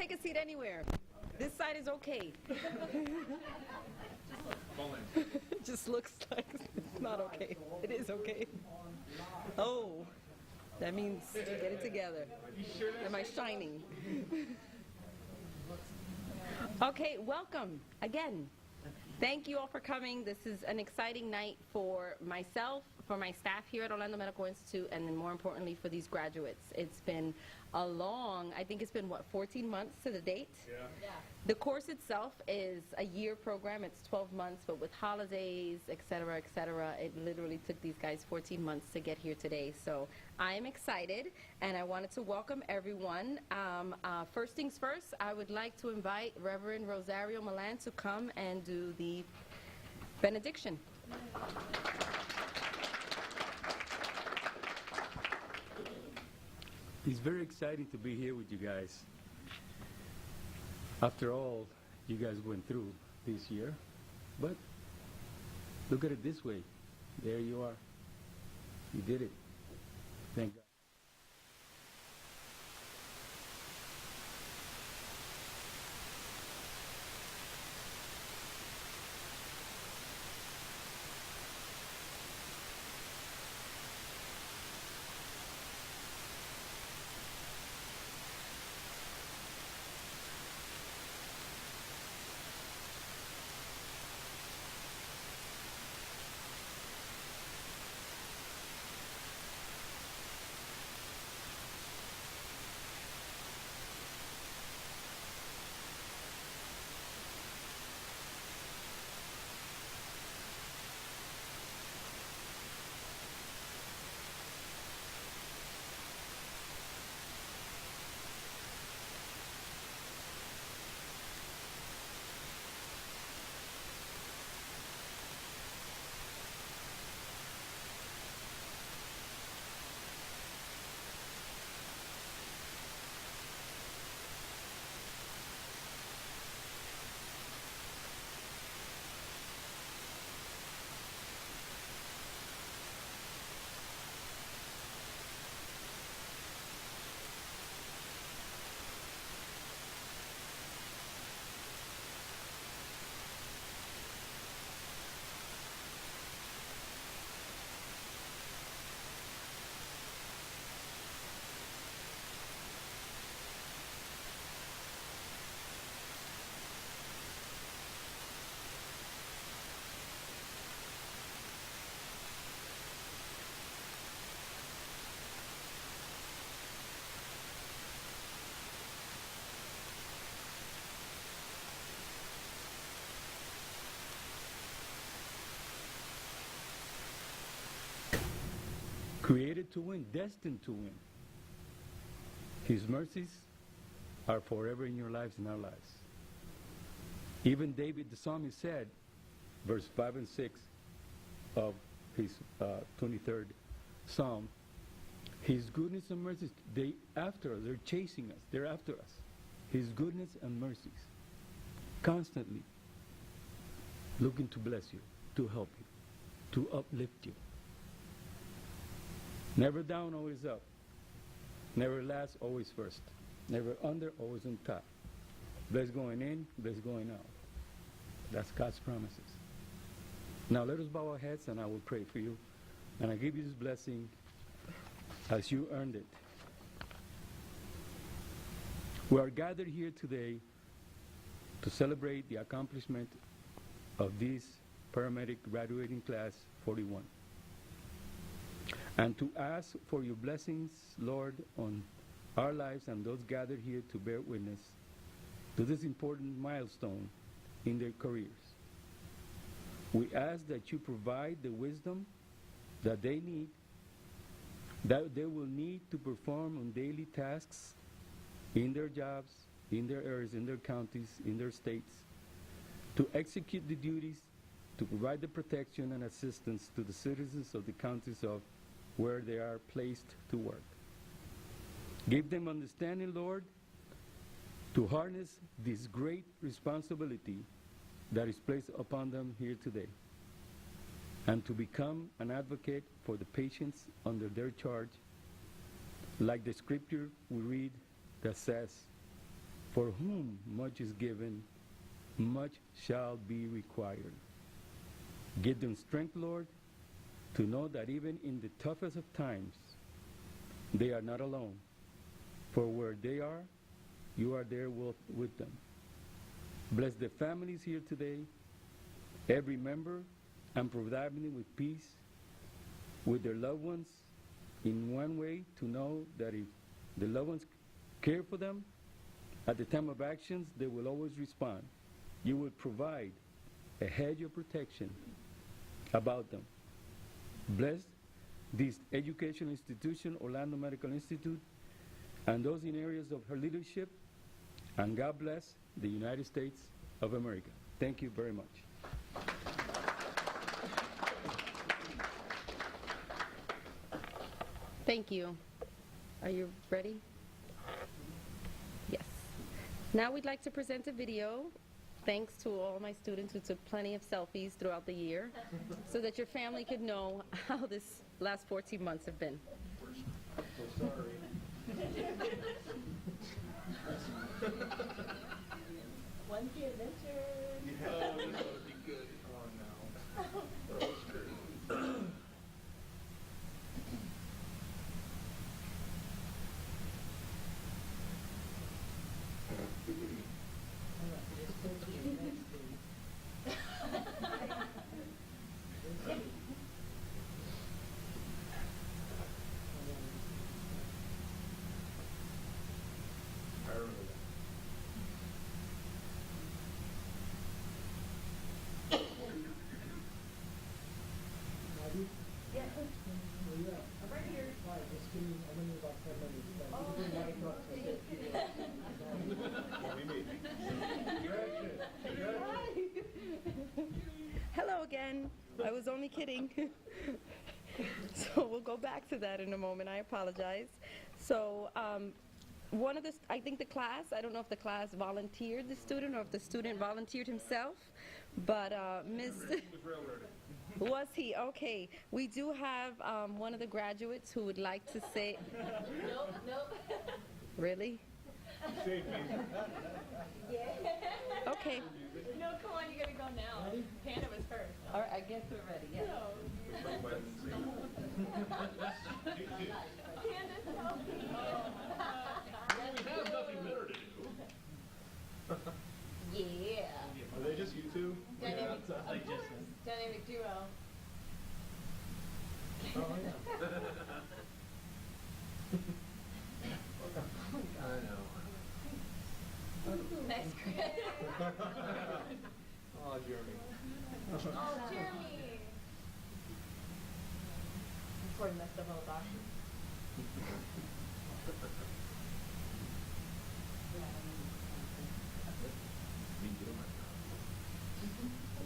take a seat anywhere. This side is okay. It just looks like it's not okay. It is okay. Oh, that means get it together. Am I shining? Okay, welcome again. Thank you all for coming. This is an exciting night for myself, for my staff here at Orlando Medical Institute, and then more importantly for these graduates. It's been a long, I think it's been, 14 months to the date? Yeah. The course itself is a year program. It's 12 months, but with holidays, et cetera, it literally took these guys 14 months to get here today. So I am excited, and I wanted to welcome everyone. First things first, I would like to invite Reverend Rosario Milan to come and do the benediction. It's very exciting to be here with you guys. After all you guys went through this year, but look at it this way. There you are. You did it. Thank God. Created to win, destined to win. His mercies are forever in your lives and our lives. Even David the psalmist said, verse 5 and 6 of his 23rd psalm, His goodness and mercies, they after us, they're chasing us, they're after us. His goodness and mercies, constantly looking to bless you, to help you, to uplift you. Never down, always up. Never last, always first. Never under, always on top. Blessed going in, blessed going out. That's God's promises. Now let us bow our heads and I will pray for you. And I give you this blessing as you earned it. We are gathered here today to celebrate the accomplishment of this paramedic graduating class 41. And to ask for your blessings, Lord, on our lives and those gathered here to bear witness to this important milestone in their careers. We ask that you provide the wisdom that they need, that they will need to perform on daily tasks in their jobs, in their areas, in their counties, in their states, to execute the duties, to provide the protection and assistance to the citizens of the counties of where they are placed to work. Give them understanding, Lord, to harness this great responsibility that is placed upon them here today, and to become an advocate for the patients under their charge, like the scripture we read that says, For whom much is given, much shall be required. Give them strength, Lord, to know that even in the toughest of times, they are not alone. For where they are, you are there with them. Bless the families here today, every member, and provide them with peace, with their loved ones, in one way to know that if the loved ones care for them, at the time of actions, they will always respond. You will provide a hedge of protection about them. Bless this educational institution, Orlando Medical Institute, and those in areas of her leadership, and God bless the United States of America. Thank you very much. Thank you. Are you ready? Yes. Now we'd like to present a video, thanks to all my students who took plenty of selfies throughout the year, so that your family could know how this last 14 months have been. So sorry. One key adventure. Yeah, this would be good. Oh no. That was great. I remember that. Hello again. I was only kidding. So we'll go back to that in a moment. I apologize. So I think the class, I don't know if the class volunteered the student or if the student volunteered himself, but was he? Okay. We do have one of the graduates who would like to say. Nope. Really? Saved me. Okay. No, come on, you gotta go now. Hannah was first. All right, I guess we're ready. Yes. Candace, help me. We have nothing better to do. Yeah. Are they just you two? Dynamic duo. Oh, yeah. I know. Next grade. Oh, Jeremy. Oh, Jeremy. Before he messed up all the boxes.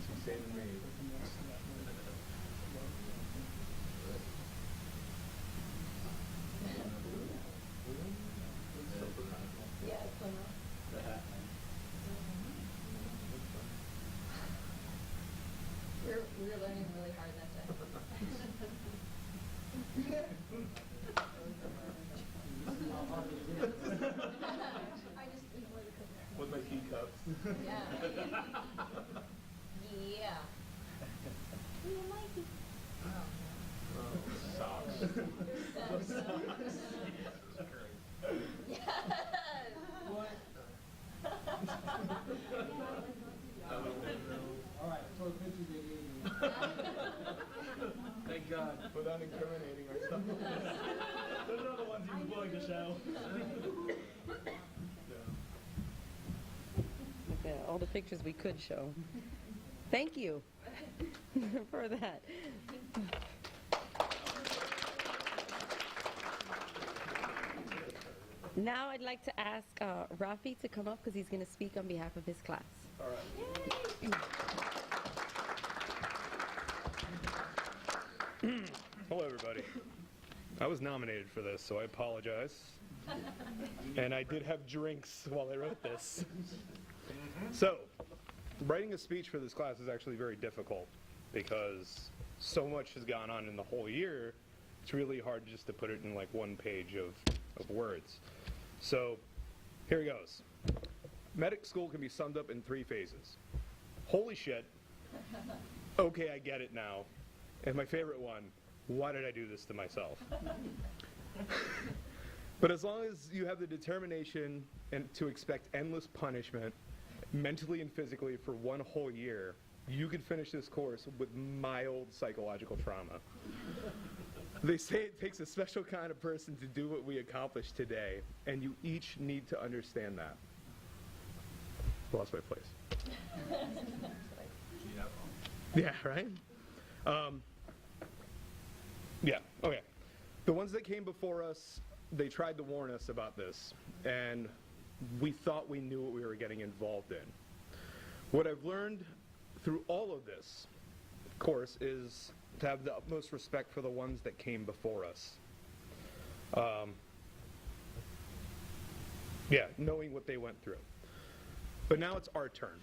She's saving me. Yeah, it's fun. We were learning really hard that day. I just eat more than With my teacups. Yeah. Yeah. We don't like it. Socks. Yes. Alright, so pictures they gave me. Thank God. Without incriminating ourselves. Those are the ones he was willing to show. Okay, all the pictures we could show. Thank you for that. Now I'd like to ask Rafi to come up because he's going to speak on behalf of his class. All right. Hello, everybody. I was nominated for this, so I apologize. And I did have drinks while I wrote this. So, writing a speech for this class is actually very difficult because so much has gone on in the whole year. It's really hard just to put it in like one page of words. So, here it goes. medic school can be summed up in 3 phases. Holy shit. Okay, I get it now. And my favorite one, why did I do this to myself? But as long as you have the determination and to expect endless punishment, mentally and physically, for 1 whole year, you could finish this course with mild psychological trauma. They say it takes a special kind of person to do what we accomplished today, and you each need to understand that. Lost my place. Yeah, right? Yeah, okay. The ones that came before us, they tried to warn us about this, and we thought we knew what we were getting involved in. What I've learned through all of this course is to have the utmost respect for the ones that came before us. Knowing what they went through. But now it's our turn.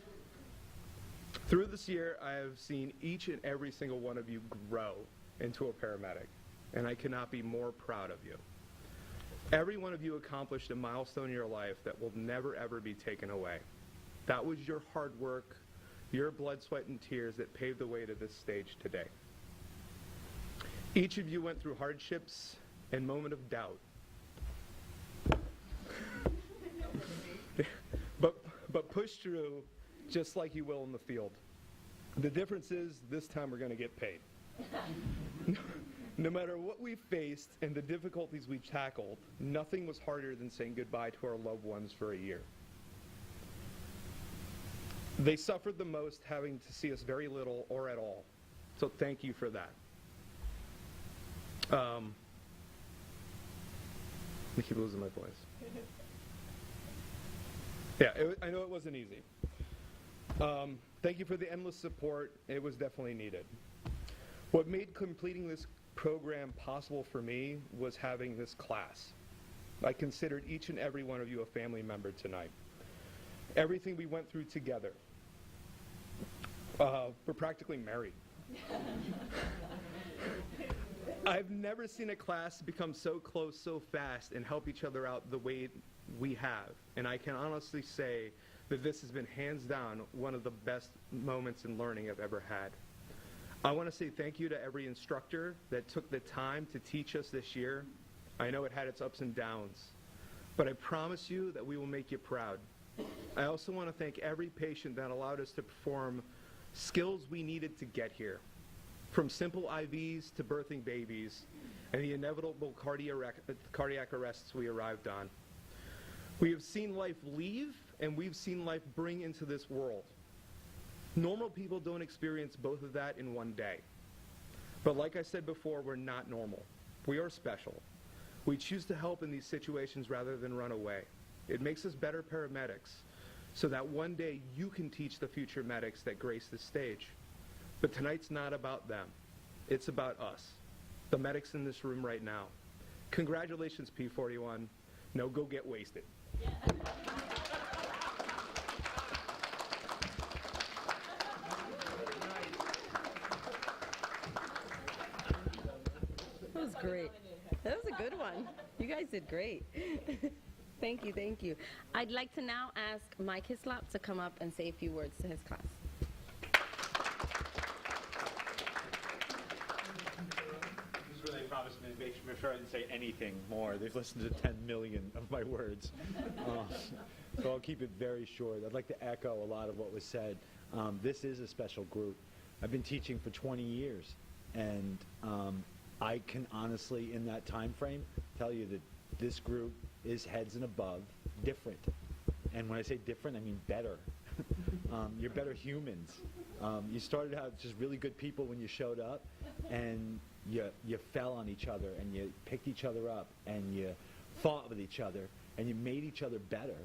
Through this year, I have seen each and every single one of you grow into a paramedic, and I cannot be more proud of you. Every one of you accomplished a milestone in your life that will never, ever be taken away. That was your hard work, your blood, sweat, and tears that paved the way to this stage today. Each of you went through hardships and moment of doubt. But push through just like you will in the field. The difference is this time we're going to get paid. No matter what we faced and the difficulties we tackled, nothing was harder than saying goodbye to our loved ones for a year. They suffered the most, having to see us very little or at all. So thank you for that. I keep losing my place. I know it wasn't easy. Thank you for the endless support. It was definitely needed. What made completing this program possible for me was having this class. I considered each and every one of you a family member tonight. Everything we went through together. We're practically married. I've never seen a class become so close so fast and help each other out the way we have. And I can honestly say that this has been hands down one of the best moments in learning I've ever had. I want to say thank you to every instructor that took the time to teach us this year. I know it had its ups and downs, but I promise you that we will make you proud. I also want to thank every patient that allowed us to perform skills we needed to get here, from simple IVs to birthing babies and the inevitable cardiac arrests we arrived on. We have seen life leave, and we've seen life bring into this world. Normal people don't experience both of that in one day. But like I said before, we're not normal. We are special. We choose to help in these situations rather than run away. It makes us better paramedics, so that one day you can teach the future medics that grace this stage. But tonight's not about them. It's about us, the medics in this room right now. Congratulations, P41. Now go get wasted. Yeah. That was great. That was a good one. You guys did great. Thank you, thank you. I'd like to now ask Mike Hislop to come up and say a few words to his class. He's really promised me to make sure I didn't say anything more. They've listened to 10 million of my words. So I'll keep it very short. I'd like to echo a lot of what was said. This is a special group. I've been teaching for 20 years, and I can honestly, in that time frame, tell you that this group is heads and above different. And when I say different, I mean better. You're better humans. You started out just really good people when you showed up, and you fell on each other, and you picked each other up, and you fought with each other, and you made each other better.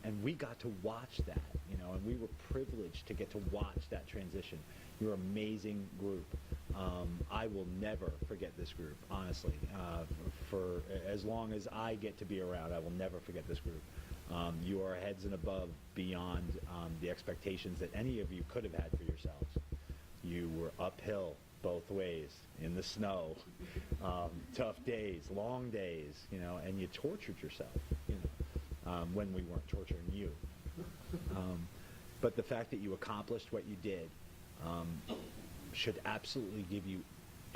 And we got to watch that, and we were privileged to get to watch that transition. You're an amazing group. I will never forget this group, honestly. For as long as I get to be around, I will never forget this group. You are heads and above beyond the expectations that any of you could have had for yourselves. You were uphill both ways, in the snow, tough days, long days, and you tortured yourself, when we weren't torturing you. But the fact that you accomplished what you did should absolutely give you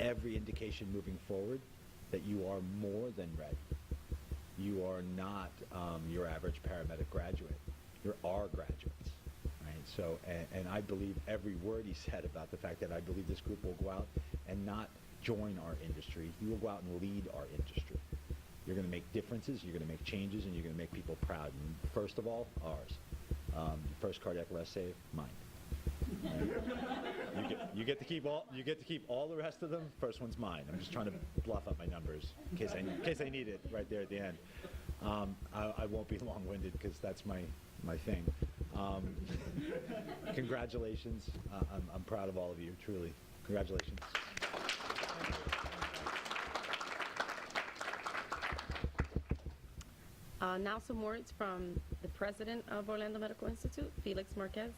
every indication moving forward that you are more than ready. You are not your average paramedic graduate. You're our graduates, right? So, and I believe every word he said about the fact that I believe this group will go out and not join our industry. You will go out and lead our industry. You're going to make differences, you're going to make changes, and you're going to make people proud. And first of all, ours. First cardiac arrest save, mine. You get to keep all the rest of them. First one's mine. I'm just trying to bluff up my numbers in case I need it right there at the end. I won't be long-winded because that's my thing. Congratulations. I'm proud of all of you, truly. Congratulations. Now some words from the president of Orlando Medical Institute, Felix Marquez.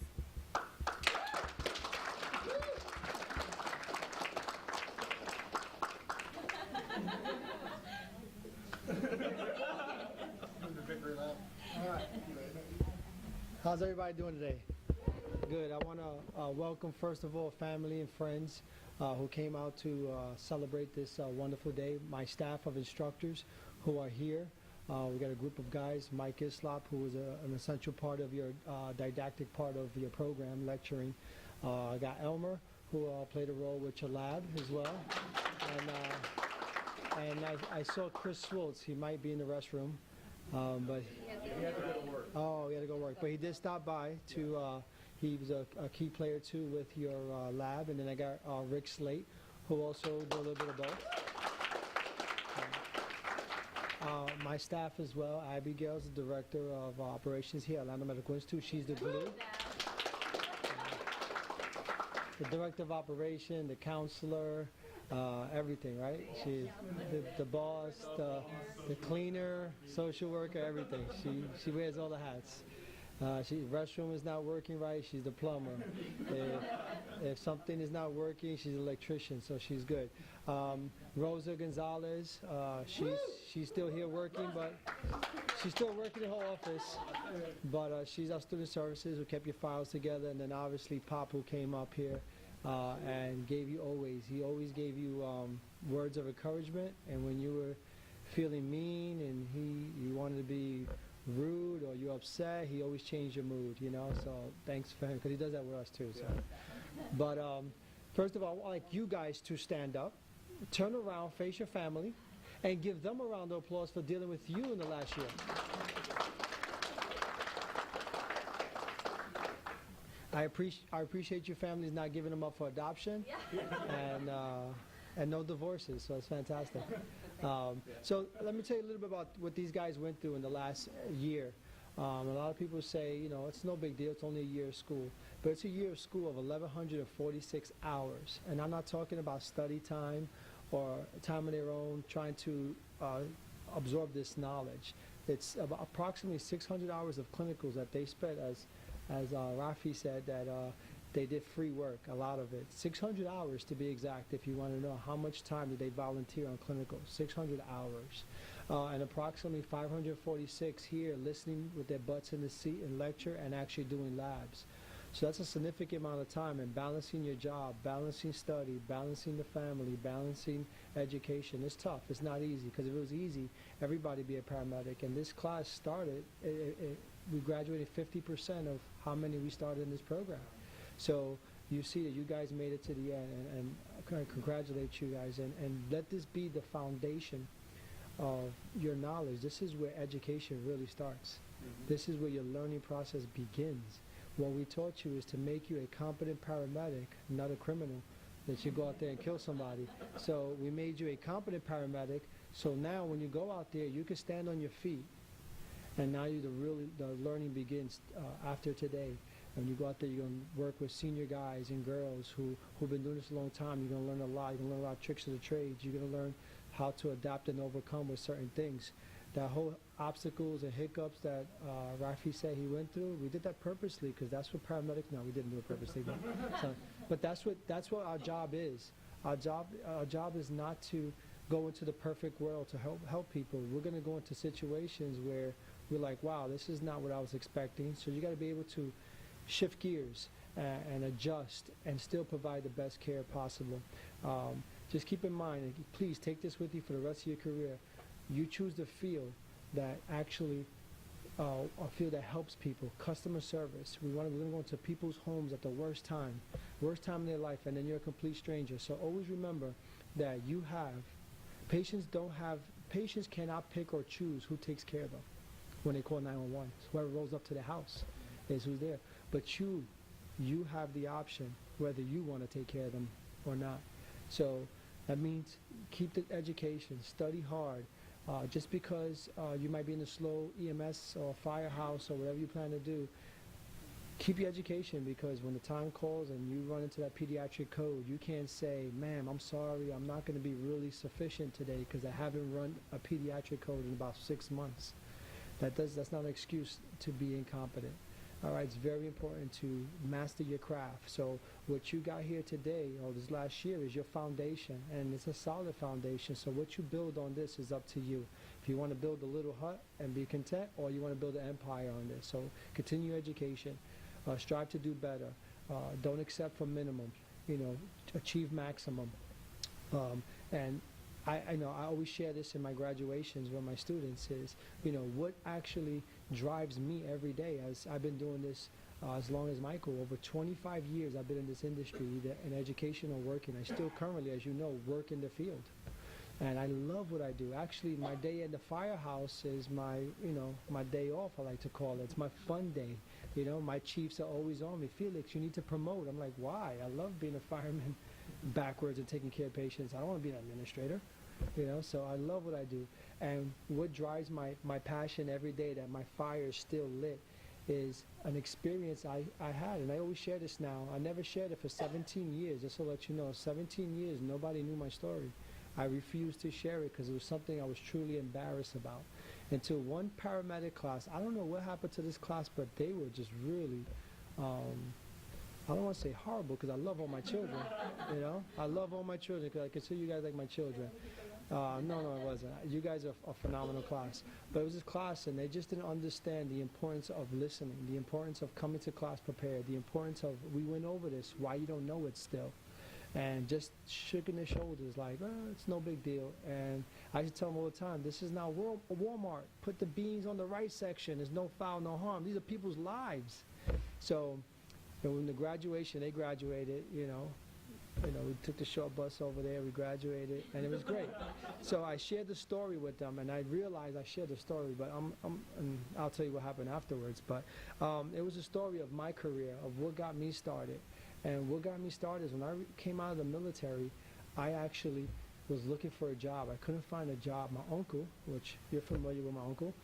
All right. How's everybody doing today? Good. I want to welcome, first of all, family and friends who came out to celebrate this wonderful day. My staff of instructors who are here. We got a group of guys, Mike Islop, who was an essential part of your didactic part of your program, lecturing. I got Elmer, who played a role with your lab as well. And I saw Chris Schwartz. He might be in the restroom, but He had to go to work. he had to go work. But he did stop by to. He was a key player too with your lab, and then I got Rick Slate, who also did a little bit of both. My staff as well. Abigail's the director of operations here at Orlando Medical Institute. She's the glue. The director of operation, the counselor, everything, right? She's the boss, the cleaner, social worker, everything. She wears all the hats. Restroom is not working right, she's the plumber. If something is not working, she's an electrician, so she's good. Rosa Gonzalez, she's still here working, but she's still working in her office. But she's our student services who kept your files together, and then obviously Pop, who came up here and gave you he always gave you words of encouragement, and when you were feeling mean and you wanted to be rude or you're upset, he always changed your mood, so thanks for him, because he does that with us too. So. But first of all, I'd like you guys to stand up, turn around, face your family, and give them a round of applause for dealing with you in the last year. I appreciate your families not giving them up for adoption, and no divorces, so it's fantastic. So let me tell you a little bit about what these guys went through in the last year. A lot of people say, it's no big deal, it's only a year of school. But it's a year of school of 1,146 hours. And I'm not talking about study time or time of their own trying to absorb this knowledge. It's about approximately 600 hours of clinicals that they spent, as Rafi said, that they did free work, a lot of it. 600 hours to be exact, if you want to know how much time did they volunteer on clinicals. 600 hours. And approximately 546 here listening with their butts in the seat in lecture and actually doing labs. So that's a significant amount of time, and balancing your job, balancing study, balancing the family, balancing education. It's tough. It's not easy, because if it was easy, everybody would be a paramedic. And this class started, we graduated 50% of how many we started in this program. So you see that you guys made it to the end, and I congratulate you guys. And let this be the foundation of your knowledge. This is where education really starts. This is where your learning process begins. What we taught you is to make you a competent paramedic, not a criminal, that you go out there and kill somebody. So we made you a competent paramedic, so now when you go out there, you can stand on your feet. And now the learning begins after today. When you go out there, you're going to work with senior guys and girls who've been doing this a long time. You're going to learn a lot. You're going to learn a lot of tricks of the trades. You're going to learn how to adapt and overcome with certain things. That whole obstacles and hiccups that Rafi said he went through, we did that purposely, because that's what paramedics. No, we didn't do it purposely. But that's what our job is. Our job is not to go into the perfect world to help people. We're going to go into situations where we're like, wow, this is not what I was expecting. So you got to be able to shift gears and adjust and still provide the best care possible. Just keep in mind, and please take this with you for the rest of your career. You choose the field that actually a field that helps people, customer service. We're going to go into people's homes at the worst time in their life, and then you're a complete stranger. So always remember that you have, patients cannot pick or choose who takes care of them when they call 911. So whoever rolls up to the house is who's there. But you have the option whether you want to take care of them or not. So that means keep the education, study hard. Just because you might be in a slow EMS or firehouse or whatever you plan to do, keep your education, because when the time calls and you run into that pediatric code, you can't say, ma'am, I'm sorry, I'm not going to be really sufficient today because I haven't run a pediatric code in about 6 months. That's not an excuse to be incompetent. All right, it's very important to master your craft. So what you got here today or this last year is your foundation, and it's a solid foundation. So what you build on this is up to you. If you want to build a little hut and be content, or you want to build an empire on this. So continue education, strive to do better, don't accept for minimum, achieve maximum. And I know I always share this in my graduations with my students is, what actually drives me every day, as I've been doing this as long as Michael. Over 25 years I've been in this industry, either in education or working. I still currently, as you know, work in the field. And I love what I do. Actually, my day in the firehouse is my day off, I like to call it. It's my fun day. My chiefs are always on me. Felix, you need to promote. I'm like, why? I love being a fireman backwards and taking care of patients. I don't want to be an administrator. So I love what I do. And what drives my passion every day, that my fire is still lit, is an experience I had. And I always share this now. I never shared it for 17 years, just to let you know. 17 years, nobody knew my story. I refused to share it because it was something I was truly embarrassed about. Until one paramedic class, I don't know what happened to this class, but they were just really, I don't want to say horrible, because I love all my children, I love all my children because I consider you guys like my children. No, it wasn't. You guys are a phenomenal class. But it was this class, and they just didn't understand the importance of listening, the importance of coming to class prepared, the importance of, we went over this, why you don't know it still. And just shaking their shoulders like, it's no big deal. And I used to tell them all the time, this is not Walmart. Put the beans on the right section. There's no foul, no harm. These are people's lives. So when the graduation, they graduated, we took the short bus over there, we graduated, and it was great. So I shared the story with them, and I realized I shared the story, but and I'll tell you what happened afterwards. But it was a story of my career, of what got me started. And what got me started is when I came out of the military, I actually was looking for a job. I couldn't find a job. My uncle, which you're familiar with my uncle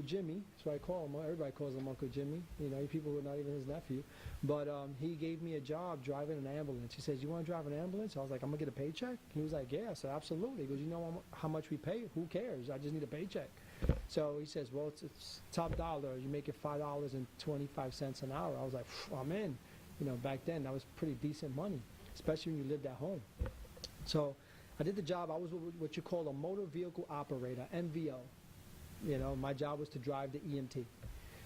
Jimmy, that's what I call him. Everybody calls him Uncle Jimmy, people who are not even his nephew. But he gave me a job driving an ambulance. He says, you want to drive an ambulance? I was like, I'm going to get a paycheck? He was like, yeah. I said, absolutely. He goes, you know how much we pay? Who cares? I just need a paycheck. So he says, well, it's top dollar. You make it $5.25 an hour. I was like, I'm in. Back then, that was pretty decent money, especially when you lived at home. So I did the job. I was what you call a motor vehicle operator, MVO. My job was to drive the EMT.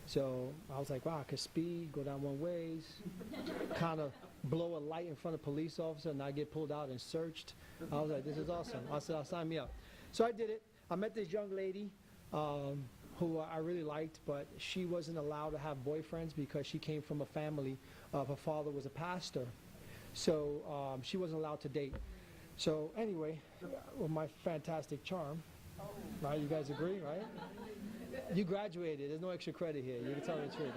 So I was like, wow, I could speed, go down one ways, kind of blow a light in front of a police officer and not get pulled out and searched. I was like, this is awesome. I said, sign me up. So I did it. I met this young lady who I really liked, but she wasn't allowed to have boyfriends because she came from a family of her father was a pastor. So she wasn't allowed to date. So anyway, with my fantastic charm, right? You guys agree, right? You graduated. There's no extra credit here. You can tell me the truth,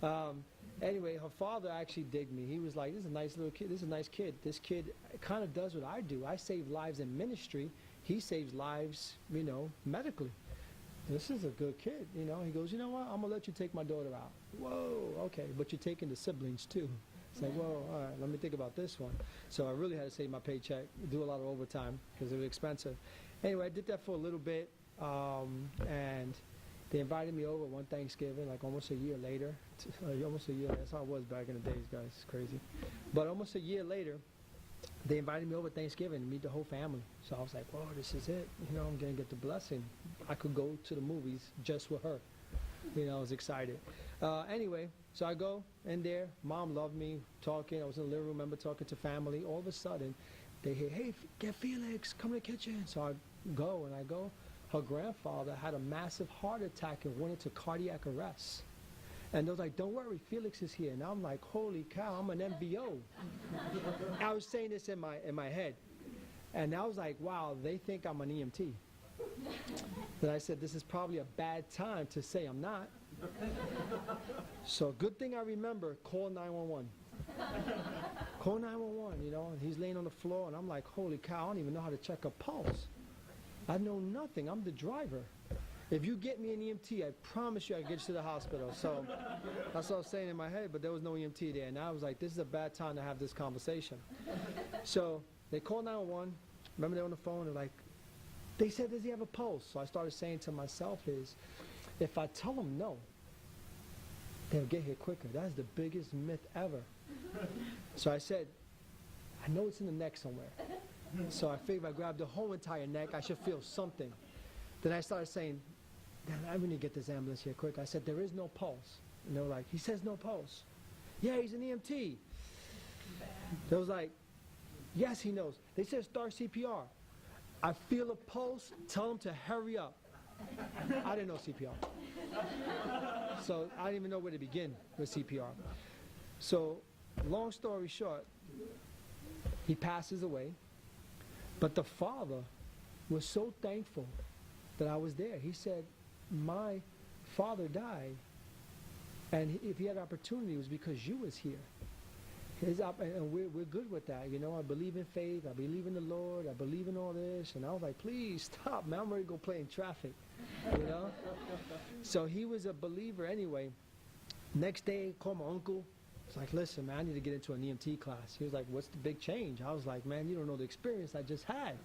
okay? Anyway, her father actually digged me. He was like, this is a nice little kid. This is a nice kid. This kid kind of does what I do. I save lives in ministry. He saves lives, medically. This is a good kid, He goes, you know what? I'm going to let you take my daughter out. Whoa, okay. But you're taking the siblings, too. It's like, whoa, all right, let me think about this one. So I really had to save my paycheck, do a lot of overtime because it was expensive. Anyway, I did that for a little bit, and they invited me over one Thanksgiving, like almost a year later. Almost a year. That's how it was back in the days, guys. It's crazy. But almost a year later, they invited me over Thanksgiving to meet the whole family. So I was like, whoa, this is it. You know, I'm going to get the blessing. I could go to the movies just with her. You know, I was excited. Anyway, so I go in there. Mom loved me, talking. I was in the living room, remember talking to family. All of a sudden, they hear, hey, get Felix, come to the kitchen. So I go. Her grandfather had a massive heart attack and went into cardiac arrest. And they was like, don't worry, Felix is here. And I'm like, holy cow, I'm an MBO. I was saying this in my head. And I was like, wow, they think I'm an EMT. Then I said, this is probably a bad time to say I'm not. So good thing I remember, call 911. Call 911, you know, and he's laying on the floor, and I'm like, holy cow, I don't even know how to check a pulse. I know nothing. I'm the driver. If you get me an EMT, I promise you I can get you to the hospital. So that's what I was saying in my head, but there was no EMT there. And I was like, this is a bad time to have this conversation. So they called 911. Remember, they're on the phone. They're like, they said, does he have a pulse? So I started saying to myself if I tell them no, they'll get here quicker. That's the biggest myth ever. So I said, I know it's in the neck somewhere. So I figured if I grabbed the whole entire neck, I should feel something. Then I started saying, damn, I really need to get this ambulance here quick. I said, there is no pulse. And they were like, he says no pulse. Yeah, he's an EMT. They was like, yes, he knows. They said start CPR. I feel a pulse, tell him to hurry up. I didn't know CPR. So I didn't even know where to begin with CPR. So long story short, he passes away. But the father was so thankful that I was there. He said, my father died, and if he had opportunity, it was because you was here. And we're good with that, you know. I believe in faith. I believe in the Lord. I believe in all this. And I was like, please stop, man. I'm ready to go play in traffic, you know. So he was a believer anyway. Next day, called my uncle. It's like, listen, man, I need to get into an EMT class. He was like, what's the big change? I was like, man, you don't know the experience I just had.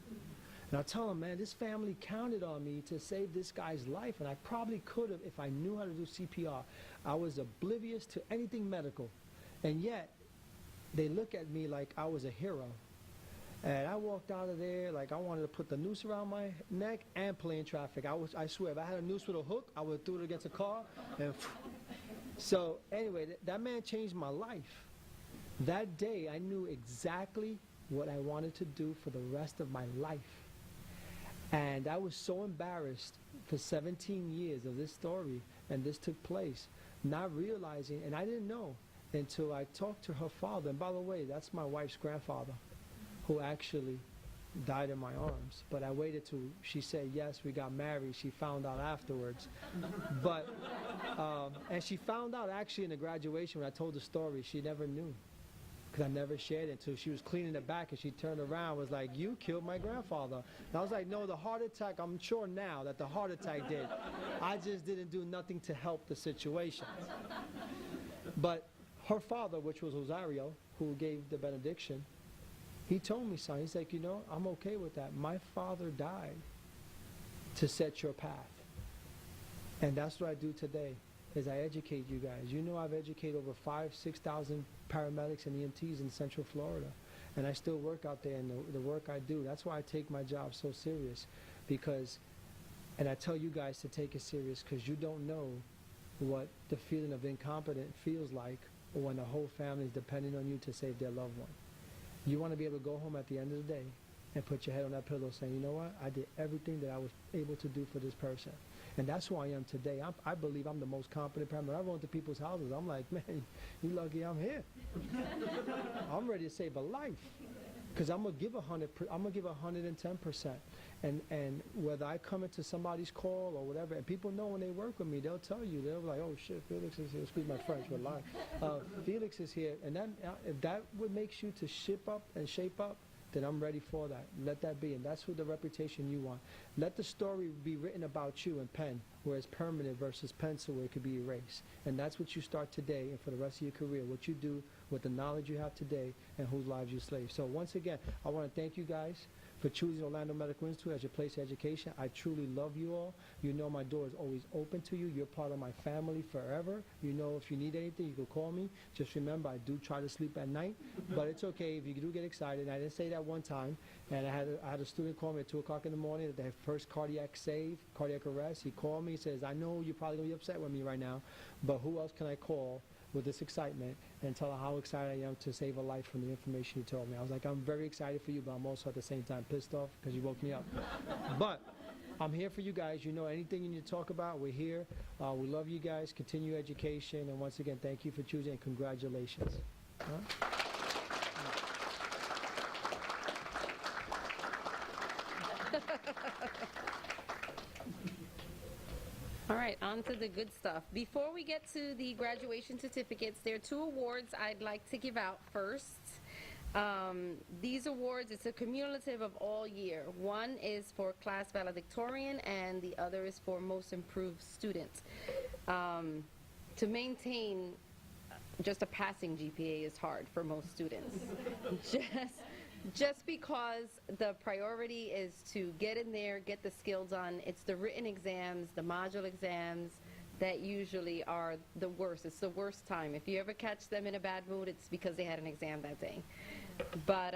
And I tell him, man, this family counted on me to save this guy's life, and I probably could have if I knew how to do CPR. I was oblivious to anything medical. And yet, they look at me like I was a hero. And I walked out of there like I wanted to put the noose around my neck and play in traffic. I swear, if I had a noose with a hook, I would throw it against a car. And so anyway, that man changed my life. That day, I knew exactly what I wanted to do for the rest of my life. And I was so embarrassed for 17 years of this story, and this took place, not realizing, and I didn't know until I talked to her father. And by the way, that's my wife's grandfather, who actually died in my arms. But I waited till she said yes, we got married. She found out afterwards. But, and she found out actually in the graduation when I told the story. She never knew, because I never shared it until she was cleaning the back, and she turned around and was like, you killed my grandfather. And I was like, no, the heart attack, I'm sure now that the heart attack did. I just didn't do nothing to help the situation. But her father, which was Rosario, who gave the benediction, he told me, son, he's like, you know, I'm okay with that. My father died to set your path. And that's what I do today, is I educate you guys. You know, I've educated over 6,000 paramedics and EMTs in Central Florida. And I still work out there, and the work I do, that's why I take my job so serious. Because, and I tell you guys to take it serious, because you don't know what the feeling of incompetent feels like when the whole family is depending on you to save their loved one. You want to be able to go home at the end of the day and put your head on that pillow saying, you know what, I did everything that I was able to do for this person. And that's who I am today. I believe I'm the most competent paramedic. I run to people's houses. I'm like, man, you lucky I'm here. I'm ready to save a life, because I'm gonna give 100. I'm gonna give 110%. And whether I come into somebody's call or whatever, and people know when they work with me, they'll tell you. They'll be like, oh shit, Felix is here. Excuse my French, but lie. Felix is here, and then if that would make you to ship up and shape up, then I'm ready for that. Let that be, and that's who the reputation you want. Let the story be written about you in pen, where it's permanent versus pencil, where it could be erased. And that's what you start today and for the rest of your career. What you do with the knowledge you have today and whose lives you save. So once again, I want to thank you guys for choosing Orlando Medical Institute as your place of education. I truly love you all. You know my door is always open to you. You're part of my family forever. You know if you need anything, you can call me. Just remember, I do try to sleep at night, but it's okay if you do get excited. I didn't say that one time, and I had a student call me at 2 o'clock in the morning at their first cardiac arrest. He called me, he says, I know you're probably going to be upset with me right now, but who else can I call with this excitement and tell her how excited I am to save a life from the information you told me. I was like, I'm very excited for you, but I'm also at the same time pissed off because you woke me up. But I'm here for you guys. You know, anything you need to talk about, we're here. We love you guys. Continue education. And once again, thank you for choosing and congratulations. Huh? All right, on to the good stuff. Before we get to the graduation certificates, there are 2 awards I'd like to give out first. These awards, it's a cumulative of all year. One is for class valedictorian and the other is for most improved student. To maintain just a passing GPA is hard for most students. Just because the priority is to get in there, get the skill done. It's the written exams, the module exams that usually are the worst. It's the worst time. If you ever catch them in a bad mood, it's because they had an exam that day. But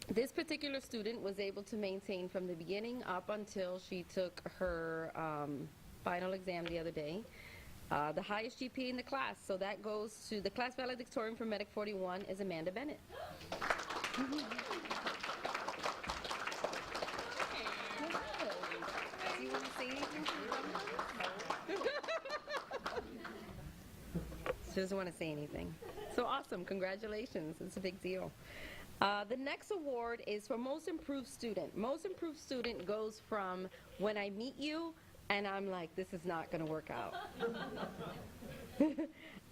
this particular student was able to maintain from the beginning up until she took her final exam the other day. The highest GPA in the class. So that goes to the class valedictorian for Medic 41 is Amanda Bennett. Do you want to say anything? She doesn't want to say anything. So awesome. Congratulations. It's a big deal. The next award is for Most Improved Student. Most Improved Student goes from when I meet you and I'm like, this is not going to work out.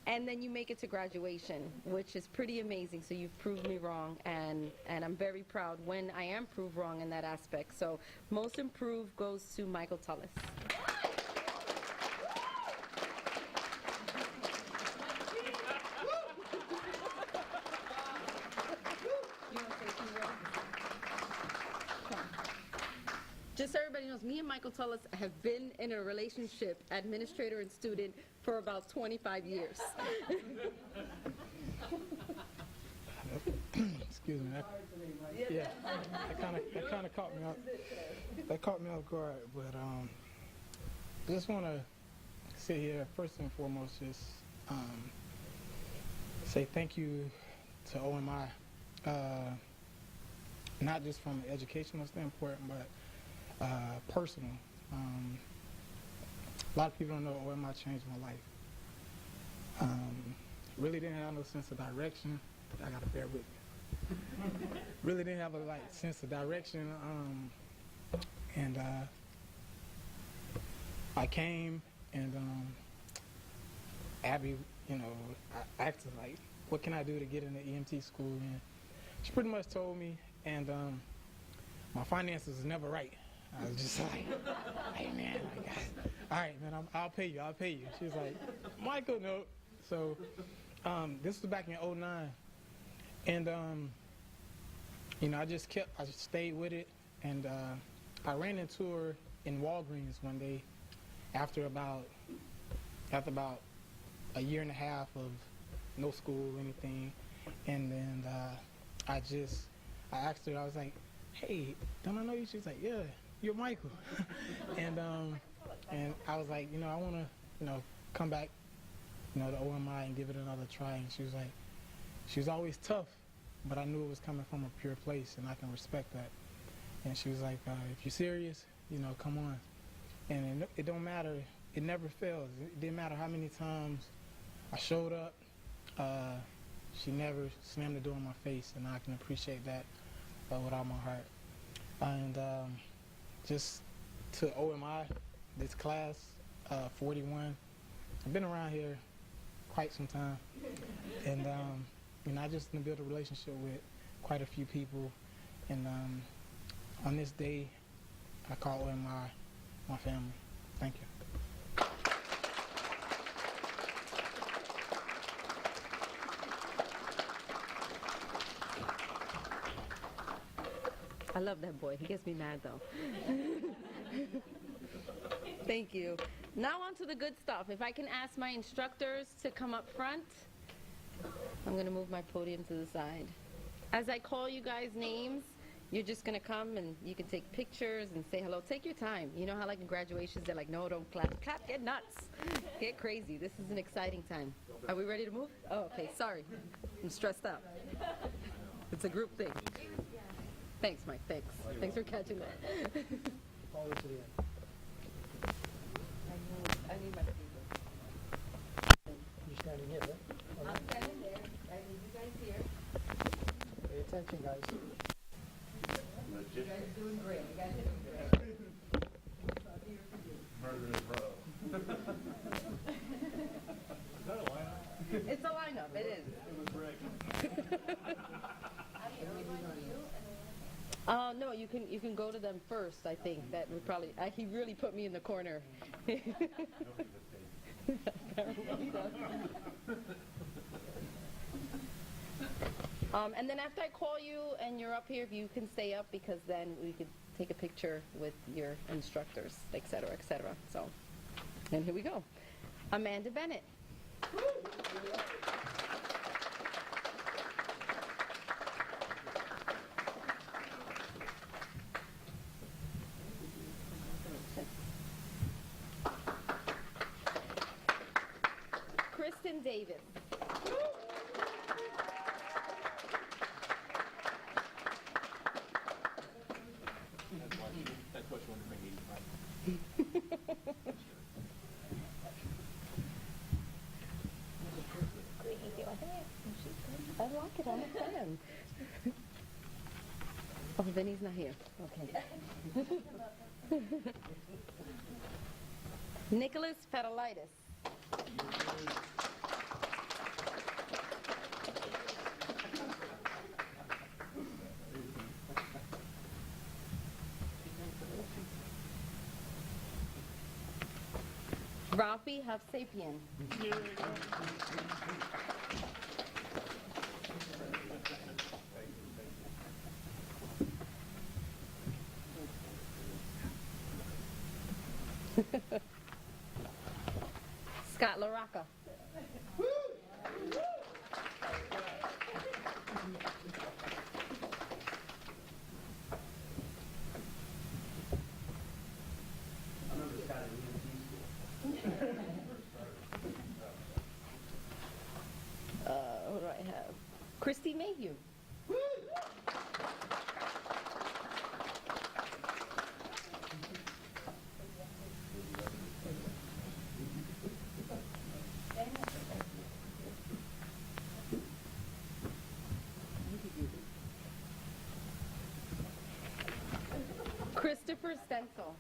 And then you make it to graduation, which is pretty amazing. So you've proved me wrong, and I'm very proud when I am proved wrong in that aspect. So most improved goes to Michael Tullis. Just so everybody knows, me and Michael Tullis have been in a relationship, administrator and student, for about 25 years. Excuse me. That kind of caught me off. That caught me off guard. But I just want to sit here first and foremost, just say thank you to OMI, not just from an educational standpoint, but personal. A lot of people don't know OMI changed my life. Really didn't have no sense of direction. I gotta bear with me. Really didn't have a sense of direction. And I came and Abby, I asked her like, what can I do to get into EMT school? And she pretty much told me, and my finances was never right. I was just like, hey man, all right man, I'll pay you. She was like, Michael, no. So this was back in '09, and I just stayed with it, and I ran into her in Walgreens one day after about a year and a half of no school or anything, and then I asked her, I was like, hey, don't I know you? She was like, yeah, you're Michael. and I was like, I want to, come back, to OMI and give it another try. And she was like, she was always tough, but I knew it was coming from a pure place, and I can respect that. And she was like, if you're serious, come on. And it don't matter. It never fails. It didn't matter how many times I showed up. She never slammed the door in my face, and I can appreciate that with all my heart. And just to OMI, this class, 41, I've been around here quite some time. And, I just built a relationship with quite a few people. And on this day, I call OMI my family. Thank you. I love that boy. He gets me mad, though. Thank you. Now on to the good stuff. If I can ask my instructors to come up front. I'm going to move my podium to the side. As I call you guys names, you're just going to come and you can take pictures and say hello. Take your time. You know how like in graduations, they're like, no, don't clap. Clap, get nuts. Get crazy. This is an exciting time. Are we ready to move? Oh, okay. Sorry. I'm stressed out. It's a group thing. Thanks, Mike. Thanks. Thanks for catching that. All the way to the end. I need my paper. You're standing here, right? I'm standing there. I need you guys here. Pay attention, guys. You guys are doing great. You guys are doing great. Murderous row. It's a lineup. It is. No, you can go to them first. I think that would probably. He really put me in the corner. And then after I call you and you're up here, if you can stay up because then we could take a picture with your instructors, et cetera, et cetera. So, and here we go. Amanda Bennett. Kristen Davis. That's what you want to make easy. I like it. I'm a fan. Oh, then he's not here. Okay. Nicholas Fedelitis. Ralphie Havsapian. Scott LaRocca. What do I have? Christy Mayhew. Christopher Stencil.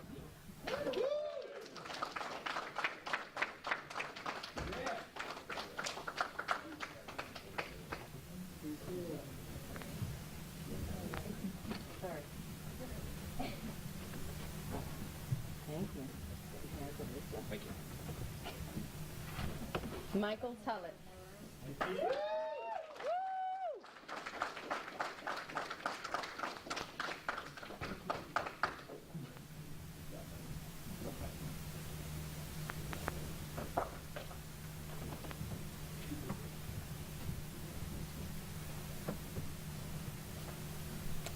Sorry. Thank you. Thank you. Michael Tullett.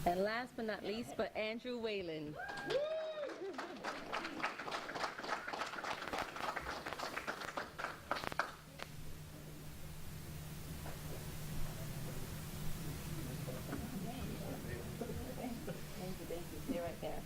And last but not least, but Andrew Whalen. Stay right there.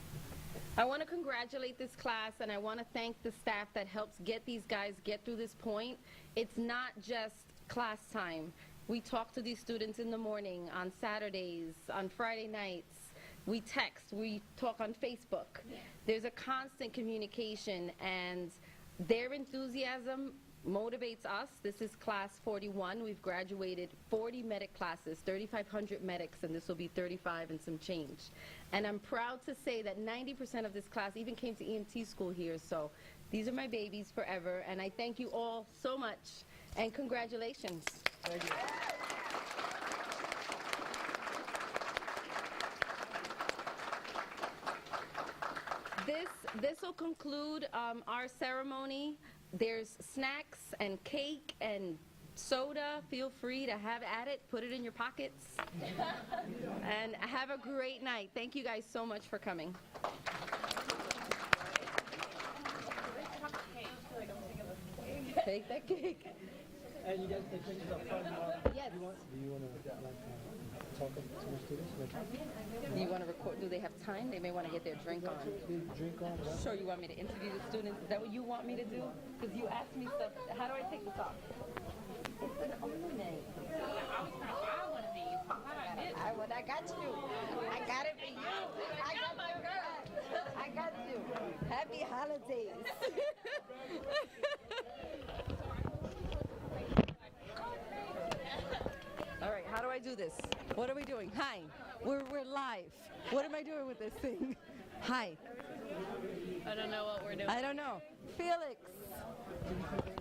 I want to congratulate this class, and I want to thank the staff that helps get these guys get through this point. It's not just class time. We talk to these students in the morning, on Saturdays, on Friday nights. We text, we talk on Facebook. There's a constant communication, and their enthusiasm motivates us. This is class 41. We've graduated 40 medic classes, 3,500 medics, and this will be 35 and some change. And I'm proud to say that 90% of this class even came to EMT school here, so these are my babies forever, and I thank you all so much, and congratulations. Thank you. this will conclude our ceremony. There's snacks and cake and soda. Feel free to have at it. Put it in your pockets. And have a great night. Thank you guys so much for coming. Take that cake. And you guys take pictures up front. Yes. Do you want to talk to the students? Do you want to record? Do they have time? They may want to get their drink on. Drink on? Yeah. Sure, you want me to interview the students? Is that what you want me to do? Because you asked me stuff. How do I take this off? It's an ornament. I got you. I got it for you. I got my girl. I got you. Happy holidays. All right, how do I do this? What are we doing? Hi, we're live. What am I doing with this thing? Hi. I don't know what we're doing. I don't know. Felix.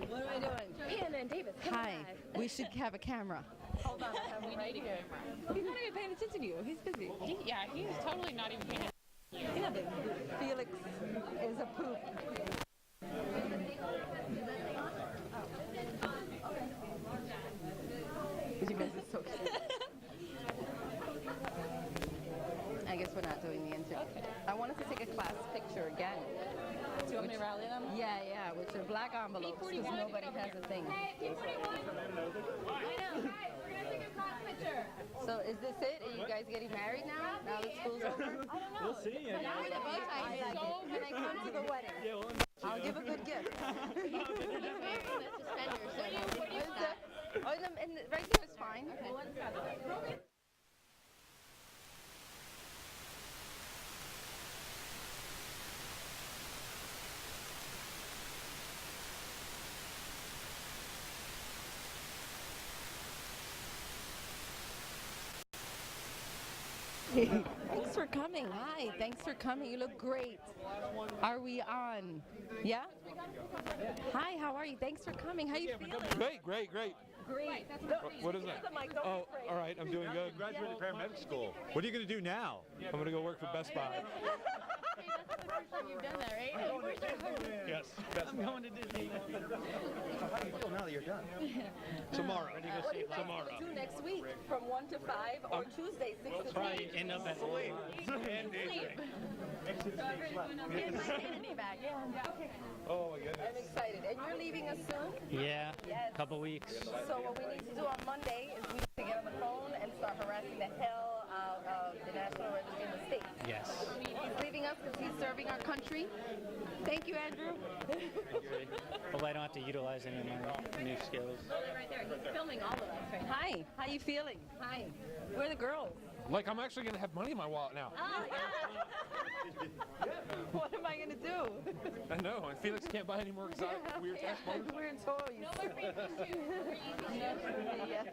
What am I doing? Hannah and David, come Hi. back. We should have a camera. Hold on, we need a camera. He's not even paying attention to you. He's busy. Yeah, he's totally not even paying attention. Felix is a poop. You guys are so cute. I guess we're not doing the interview. I wanted to take a class picture again. Do you want me to rally them? Yeah, with your black envelopes, because nobody has a thing. Hey, P41! I know. Hey, we're going to take a class picture. So is this it? Are you guys getting married now? Now that school's over? I don't know. We'll see. I like it. Can I come to the wedding? I'll give a good gift. Right here is fine. Okay. Thanks for coming. Hi, thanks for coming. You look great. Are we on? Yeah? Hi, how are you? Thanks for coming. How you feeling? Great. Great. What is that? Oh, all right, I'm doing good. You graduated paramedic school. What are you going to do now? I'm going to go work for Best Buy. Hey, that's the first time you've done that, right? Yes, Best Buy. Going to Disney. Now that you're done. Tomorrow. What are you guys going to do next week from 1 to 5 or Tuesday 6 to 3? End up at sleep. And daydream. Get my sanity back. Oh my goodness. I'm excited. And you're leaving us soon? Yeah, Yes. couple weeks. So what we need to do on Monday is we need to get on the phone and start harassing the hell out of the National Registry in the States. Yes. He's leaving us because he's serving our country. Thank you, Andrew. Hope I don't have to utilize any of my new skills. Right there. He's filming all of us. Right? Hi. How you feeling? Hi. Where are the girls? Like, I'm actually going to have money in my wallet now. Oh, yeah. What am I going to do? I know. And Felix can't buy any more exotic, weird ass phones. Weird toys. Yes.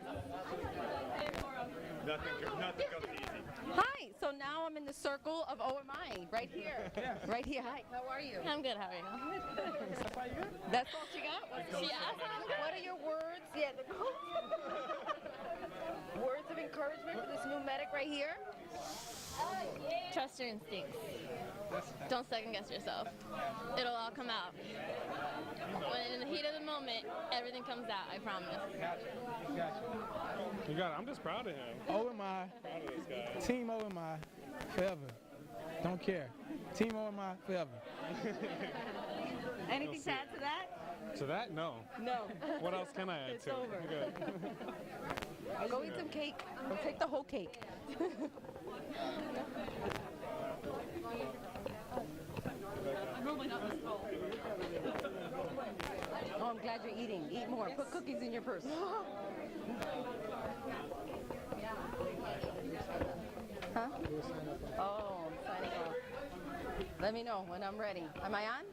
Nothing comes easy. Hi. So now I'm in the circle of OMI. Right here. Right here. Hi. How are you? I'm good, how are you? That's all she got? She asked. What are your words? Yeah. Words of encouragement for this new medic right here? Trust your instincts. Don't second guess yourself. It'll all come out. When in the heat of the moment, everything comes out, I promise. You got it. I'm just proud of him. OMI, Team OMI, forever. Don't care. Team OMI, forever. Anything to add to that? To that, no. No. What else can I add It's to it? over. Good. Go eat some cake. Or take the whole cake. Oh, I'm glad you're eating. Eat more. Put cookies in your purse. Huh? Oh, I'm signing off. Let me know when I'm ready. Am I on?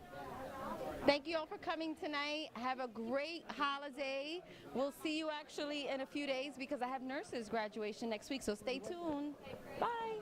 Thank you all for coming tonight. Have a great holiday. We'll see you actually in a few days because I have nurses graduation next week, so stay tuned. Bye.